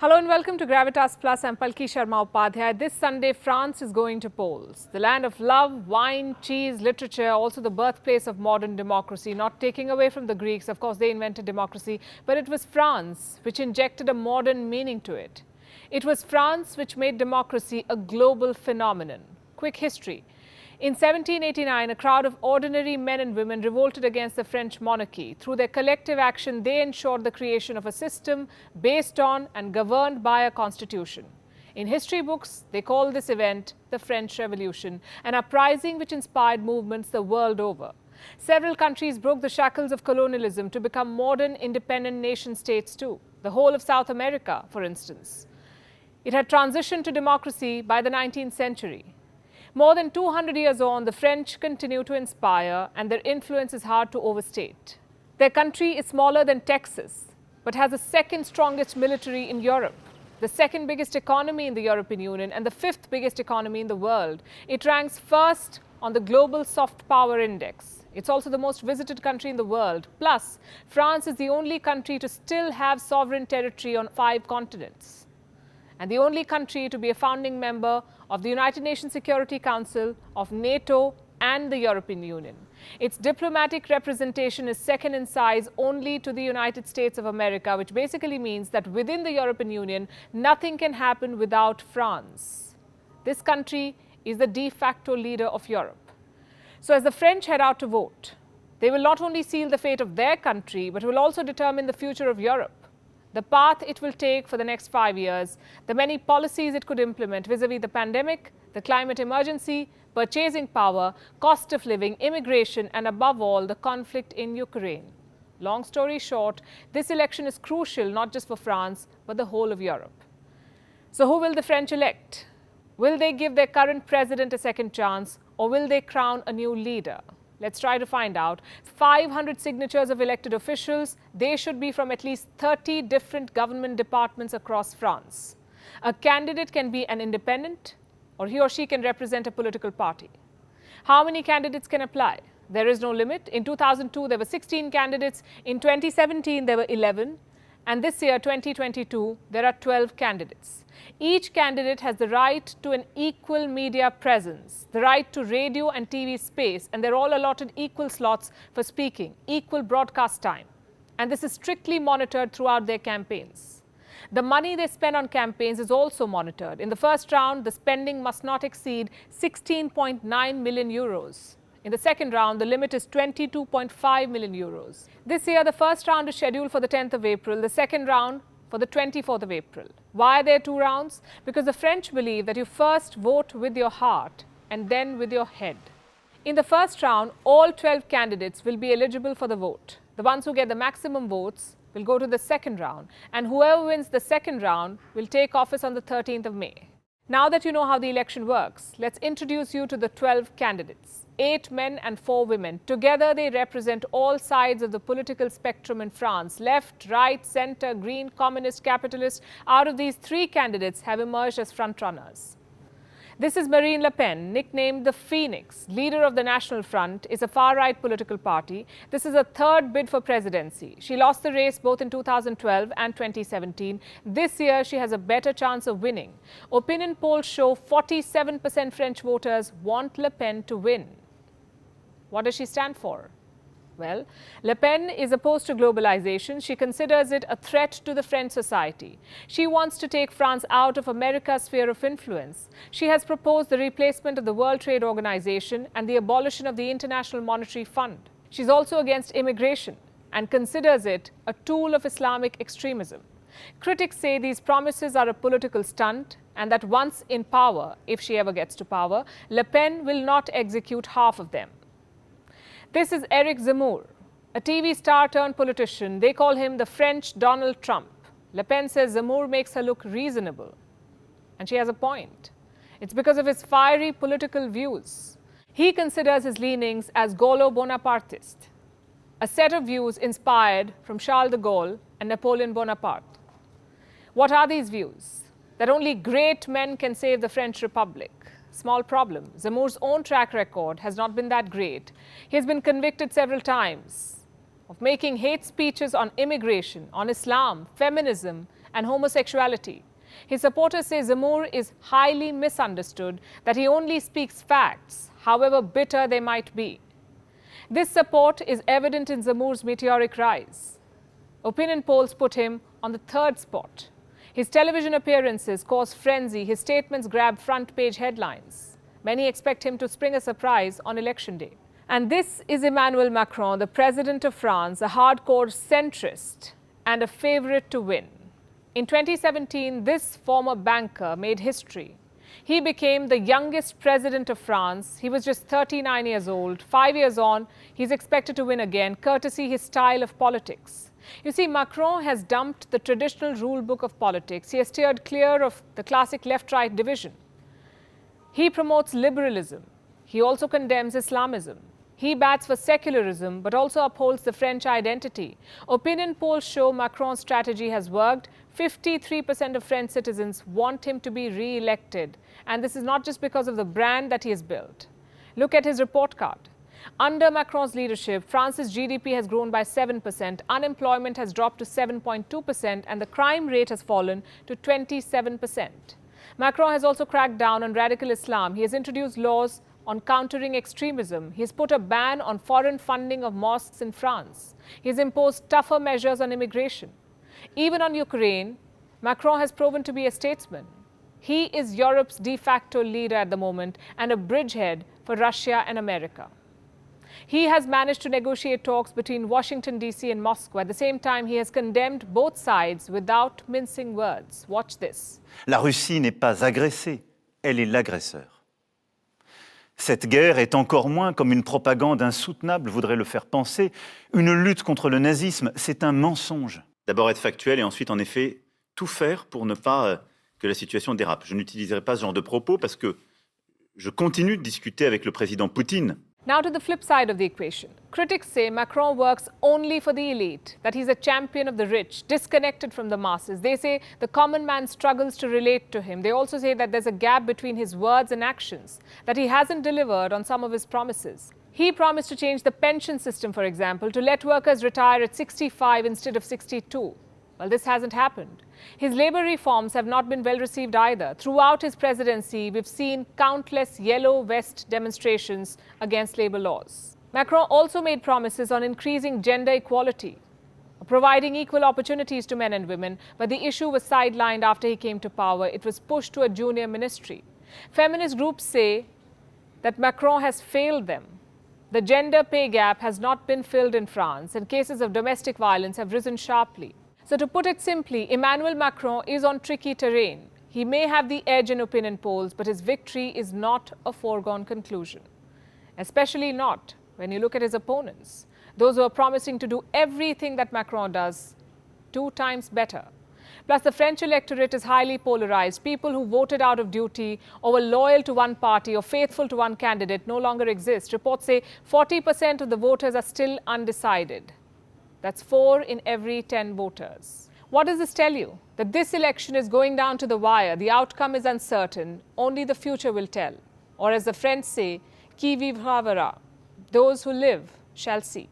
Hello and welcome to Gravitas Plus. I'm Palki Sharma Upadhyay. This Sunday, France is going to polls. The land of love, wine, cheese, literature, also the birthplace of modern democracy. Not taking away from the Greeks, of course, they invented democracy, but it was France which injected a modern meaning to it. It was France which made democracy a global phenomenon. Quick history. In 1789, a crowd of ordinary men and women revolted against the French monarchy. Through their collective action, they ensured the creation of a system based on and governed by a constitution. In history books, they call this event the French Revolution, an uprising which inspired movements the world over. Several countries broke the shackles of colonialism to become modern, independent nation-states too. The whole of South America, for instance. It had transitioned to democracy by the 19th century. More than 200 years on, the French continue to inspire, and their influence is hard to overstate. Their country is smaller than Texas, but has the second strongest military in Europe, the second biggest economy in the European Union, and the fifth biggest economy in the world. It ranks first on the Global Soft Power Index. It's also the most visited country in the world. Plus, France is the only country to still have sovereign territory on 5 continents, and the only country to be a founding member of the United Nations Security Council, of NATO and the European Union. Its diplomatic representation is second in size only to the United States of America, which basically means that within the European Union, nothing can happen without France. This country is the de facto leader of Europe. So as the French head out to vote, they will not only seal the fate of their country, but will also determine the future of Europe. The path it will take for the next 5 years, the many policies it could implement vis-à-vis the pandemic, the climate emergency, purchasing power, cost of living, immigration, and above all, the conflict in Ukraine. Long story short, this election is crucial not just for France, but the whole of Europe. So who will the French elect? Will they give their current president a second chance, or will they crown a new leader? Let's try to find out. 500 signatures of elected officials. They should be from at least 30 different government departments across France. A candidate can be an independent, or he or she can represent a political party. How many candidates can apply? There is no limit. In 2002, there were 16 candidates. In 2017, there were 11. And this year, 2022, there are 12 candidates. Each candidate has the right to an equal media presence, the right to radio and TV space, and they're all allotted equal slots for speaking, equal broadcast time. And this is strictly monitored throughout their campaigns. The money they spend on campaigns is also monitored. In the first round, the spending must not exceed 16.9 million euros. In the second round, the limit is 22.5 million euros. This year, the first round is scheduled for the 10th of April, the second round for the 24th of April. Why are there 2 rounds? Because the French believe that you first vote with your heart and then with your head. In the first round, all 12 candidates will be eligible for the vote. The ones who get the maximum votes will go to the second round, and whoever wins the second round will take office on the 13th of May. Now that you know how the election works, let's introduce you to the 12 candidates. 8 men and 4 women. Together, they represent all sides of the political spectrum in France. Left, right, centre, green, communist, capitalist. Out of these, 3 candidates have emerged as frontrunners. This is Marine Le Pen, nicknamed the Phoenix, leader of the National Front, is a far-right political party. This is her 3rd bid for presidency. She lost the race both in 2012 and 2017. This year, she has a better chance of winning. Opinion polls show 47% French voters want Le Pen to win. What does she stand for? Well, Le Pen is opposed to globalization. She considers it a threat to the French society. She wants to take France out of America's sphere of influence. She has proposed the replacement of the World Trade Organization and the abolition of the International Monetary Fund. She's also against immigration and considers it a tool of Islamic extremism. Critics say these promises are a political stunt and that once in power, if she ever gets to power, Le Pen will not execute half of them. This is Eric Zamir, a TV star turned politician. They call him the French Donald Trump. Le Pen says Zamir makes her look reasonable. And she has a point. It's because of his fiery political views. He considers his leanings as Gaulo-Bonapartist, a set of views inspired from Charles de Gaulle and Napoleon Bonaparte. What are these views? That only great men can save the French Republic. Small problem. Zamir's own track record has not been that great. He has been convicted several times of making hate speeches on immigration, on Islam, feminism, and homosexuality. His supporters say Zamir is highly misunderstood, that he only speaks facts, however bitter they might be. This support is evident in Zamir's meteoric rise. Opinion polls put him on the third spot. His television appearances cause frenzy, his statements grab front-page headlines. Many expect him to spring a surprise on election day. And this is Emmanuel Macron, the president of France, a hardcore centrist and a favorite to win. In 2017, this former banker made history. He became the youngest president of France. He was just 39 years old. 5 years on, he's expected to win again, courtesy his style of politics. You see, Macron has dumped the traditional rule book of politics. He has steered clear of the classic left-right division. He promotes liberalism. He also condemns Islamism. He bats for secularism, but also upholds the French identity. Opinion polls show Macron's strategy has worked. 53% of French citizens want him to be re-elected. And this is not just because of the brand that he has built. Look at his report card. Under Macron's leadership, France's GDP has grown by 7%, unemployment has dropped to 7.2%, and the crime rate has fallen to 27%. Macron has also cracked down on radical Islam. He has introduced laws on countering extremism. He has put a ban on foreign funding of mosques in France. He has imposed tougher measures on immigration. Even on Ukraine, Macron has proven to be a statesman. He is Europe's de facto leader at the moment and a bridgehead for Russia and America. He has managed to negotiate talks between Washington, D.C. and Moscow. At the same time, he has condemned both sides without mincing words. Watch this. La Russie n'est pas agressée, elle est l'agresseur. Cette guerre est encore moins, comme une propagande insoutenable voudrait le faire penser, une lutte contre le nazisme, c'est un mensonge. D'abord être factuel et ensuite, en effet, tout faire pour ne pas que la situation dérape. Je n'utiliserai pas ce genre de propos parce que je continue de discuter avec le président Poutine. Now to the flip side of the equation. Critics say Macron works only for the elite, that he's a champion of the rich, disconnected from the masses. They say the common man struggles to relate to him. They also say that there's a gap between his words and actions, that he hasn't delivered on some of his promises. He promised to change the pension system, for example, to let workers retire at 65 instead of 62. Well, this hasn't happened. His labour reforms have not been well received either. Throughout his presidency, we've seen countless yellow vest demonstrations against labour laws. Macron also made promises on increasing gender equality, providing equal opportunities to men and women, but the issue was sidelined after he came to power. It was pushed to a junior ministry. Feminist groups say that Macron has failed them. The gender pay gap has not been filled in France, and cases of domestic violence have risen sharply. So to put it simply, Emmanuel Macron is on tricky terrain. He may have the edge in opinion polls, but his victory is not a foregone conclusion. Especially not when you look at his opponents, those who are promising to do everything that Macron does 2 times better. Plus, the French electorate is highly polarized. People who voted out of duty or were loyal to one party or faithful to one candidate no longer exist. Reports say 40% of the voters are still undecided. That's 4 in every 10 voters. What does this tell you? That this election is going down to the wire. The outcome is uncertain. Only the future will tell. Or as the French say, qui vivra verra. Those who live shall see.